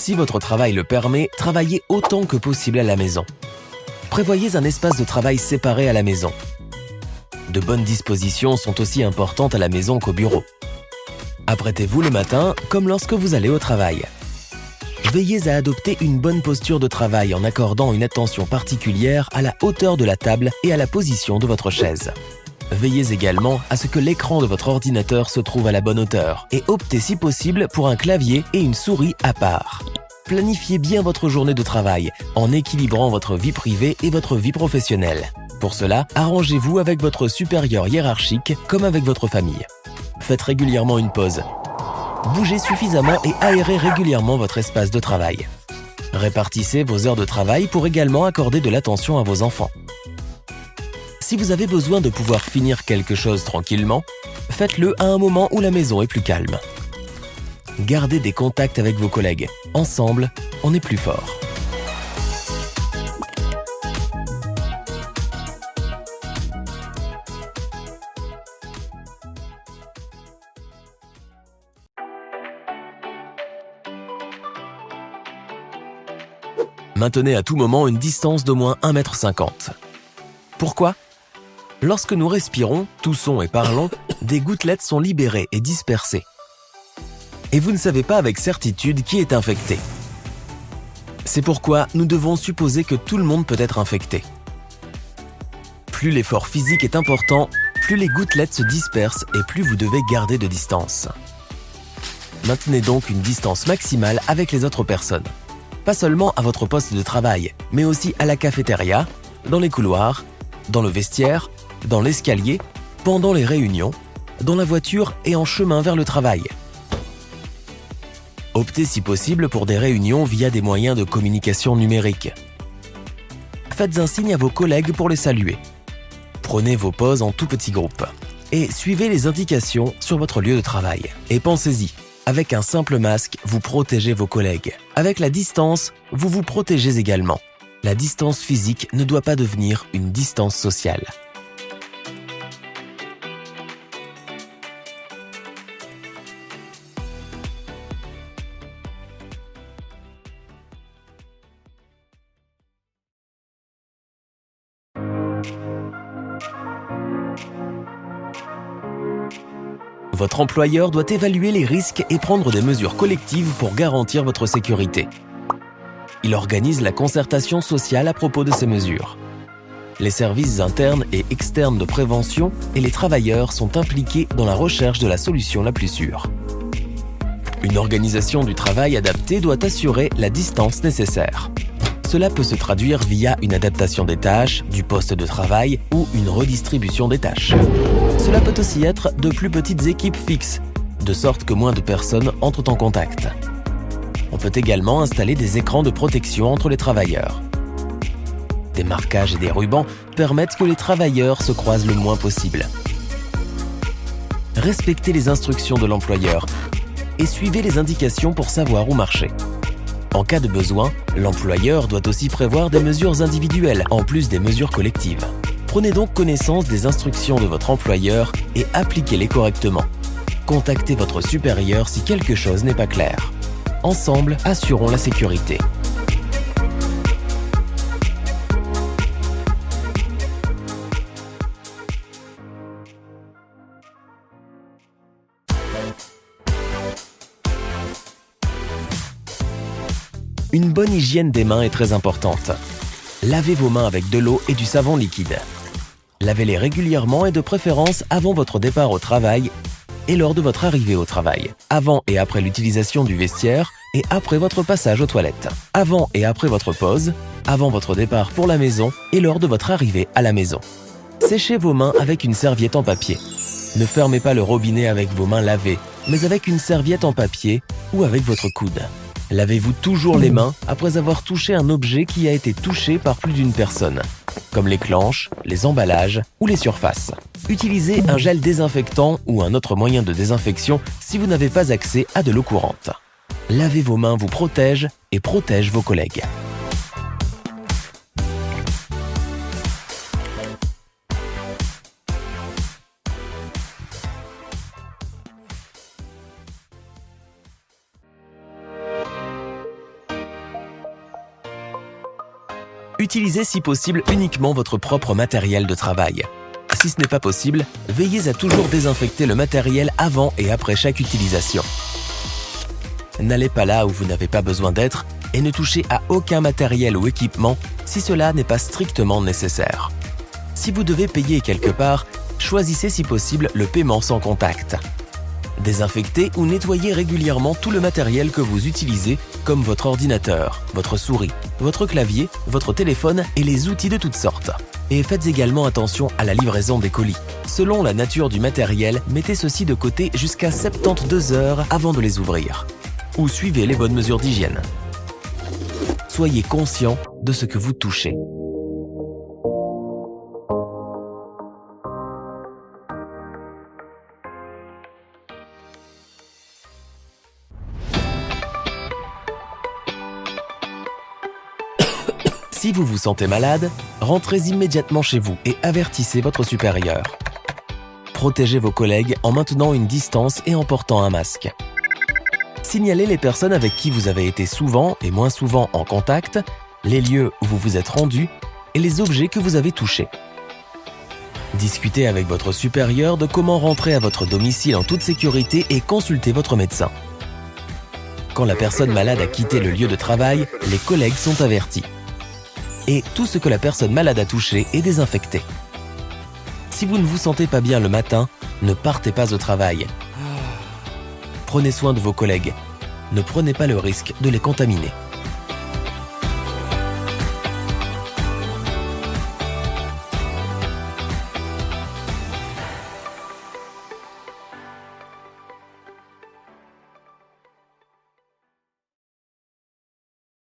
Si votre travail le permet, travaillez autant que possible à la maison. Prévoyez un espace de travail séparé à la maison. De bonnes dispositions sont aussi importantes à la maison qu'au bureau. Apprêtez-vous le matin comme lorsque vous allez au travail. Veillez à adopter une bonne posture de travail en accordant une attention particulière à la hauteur de la table et à la position de votre chaise. Veillez également à ce que l'écran de votre ordinateur se trouve à la bonne hauteur et optez si possible pour un clavier et une souris à part. Planifiez bien votre journée de travail en équilibrant votre vie privée et votre vie professionnelle. Pour cela, arrangez-vous avec votre supérieur hiérarchique comme avec votre famille. Faites régulièrement une pause. Bougez suffisamment et aérez régulièrement votre espace de travail. Répartissez vos heures de travail pour également accorder de l'attention à vos enfants. Si vous avez besoin de pouvoir finir quelque chose tranquillement, faites-le à un moment où la maison est plus calme. Gardez des contacts avec vos collègues. Ensemble, on est plus fort. Maintenez à tout moment une distance d'au moins 1,50 m. Pourquoi ? Lorsque nous respirons, toussons et parlons, des gouttelettes sont libérées et dispersées. Et vous ne savez pas avec certitude qui est infecté. C'est pourquoi nous devons supposer que tout le monde peut être infecté. Plus l'effort physique est important, plus les gouttelettes se dispersent et plus vous devez garder de distance. Maintenez donc une distance maximale avec les autres personnes. Pas seulement à votre poste de travail, mais aussi à la cafétéria, dans les couloirs, dans le vestiaire, dans l'escalier, pendant les réunions, dans la voiture et en chemin vers le travail. Optez si possible pour des réunions via des moyens de communication numérique. Faites un signe à vos collègues pour les saluer. Prenez vos pauses en tout petits groupes et suivez les indications sur votre lieu de travail. Et pensez-y, avec un simple masque, vous protégez vos collègues. Avec la distance, vous vous protégez également. La distance physique ne doit pas devenir une distance sociale. Votre employeur doit évaluer les risques et prendre des mesures collectives pour garantir votre sécurité. Il organise la concertation sociale à propos de ces mesures. Les services internes et externes de prévention et les travailleurs sont impliqués dans la recherche de la solution la plus sûre. Une organisation du travail adaptée doit assurer la distance nécessaire. Cela peut se traduire via une adaptation des tâches, du poste de travail ou une redistribution des tâches. Cela peut aussi être de plus petites équipes fixes, de sorte que moins de personnes entrent en contact. On peut également installer des écrans de protection entre les travailleurs. Des marquages et des rubans permettent que les travailleurs se croisent le moins possible. Respectez les instructions de l'employeur et suivez les indications pour savoir où marcher. En cas de besoin, l'employeur doit aussi prévoir des mesures individuelles en plus des mesures collectives. Prenez donc connaissance des instructions de votre employeur et appliquez-les correctement. Contactez votre supérieur si quelque chose n'est pas clair. Ensemble, assurons la sécurité. Une bonne hygiène des mains est très importante. Lavez vos mains avec de l'eau et du savon liquide. Lavez-les régulièrement et de préférence avant votre départ au travail et lors de votre arrivée au travail, avant et après l'utilisation du vestiaire et après votre passage aux toilettes, avant et après votre pause, avant votre départ pour la maison et lors de votre arrivée à la maison. Séchez vos mains avec une serviette en papier. Ne fermez pas le robinet avec vos mains lavées, mais avec une serviette en papier ou avec votre coude. Lavez-vous toujours les mains après avoir touché un objet qui a été touché par plus d'une personne, comme les planches, les emballages ou les surfaces. Utilisez un gel désinfectant ou un autre moyen de désinfection si vous n'avez pas accès à de l'eau courante. Laver vos mains vous protège et protège vos collègues. Utilisez si possible uniquement votre propre matériel de travail. Si ce n'est pas possible, veillez à toujours désinfecter le matériel avant et après chaque utilisation. N'allez pas là où vous n'avez pas besoin d'être et ne touchez à aucun matériel ou équipement si cela n'est pas strictement nécessaire. Si vous devez payer quelque part, choisissez si possible le paiement sans contact. Désinfectez ou nettoyez régulièrement tout le matériel que vous utilisez, comme votre ordinateur, votre souris, votre clavier, votre téléphone et les outils de toutes sortes. Et faites également attention à la livraison des colis. Selon la nature du matériel, mettez ceci de côté jusqu'à 72 heures avant de les ouvrir. Ou suivez les bonnes mesures d'hygiène. Soyez conscient de ce que vous touchez. Si vous vous sentez malade, rentrez immédiatement chez vous et avertissez votre supérieur. Protégez vos collègues en maintenant une distance et en portant un masque. Signalez les personnes avec qui vous avez été souvent et moins souvent en contact, les lieux où vous vous êtes rendu et les objets que vous avez touchés. Discutez avec votre supérieur de comment rentrer à votre domicile en toute sécurité et consultez votre médecin. Quand la personne malade a quitté le lieu de travail, les collègues sont avertis. Et tout ce que la personne malade a touché est désinfecté. Si vous ne vous sentez pas bien le matin, ne partez pas au travail. Prenez soin de vos collègues. Ne prenez pas le risque de les contaminer.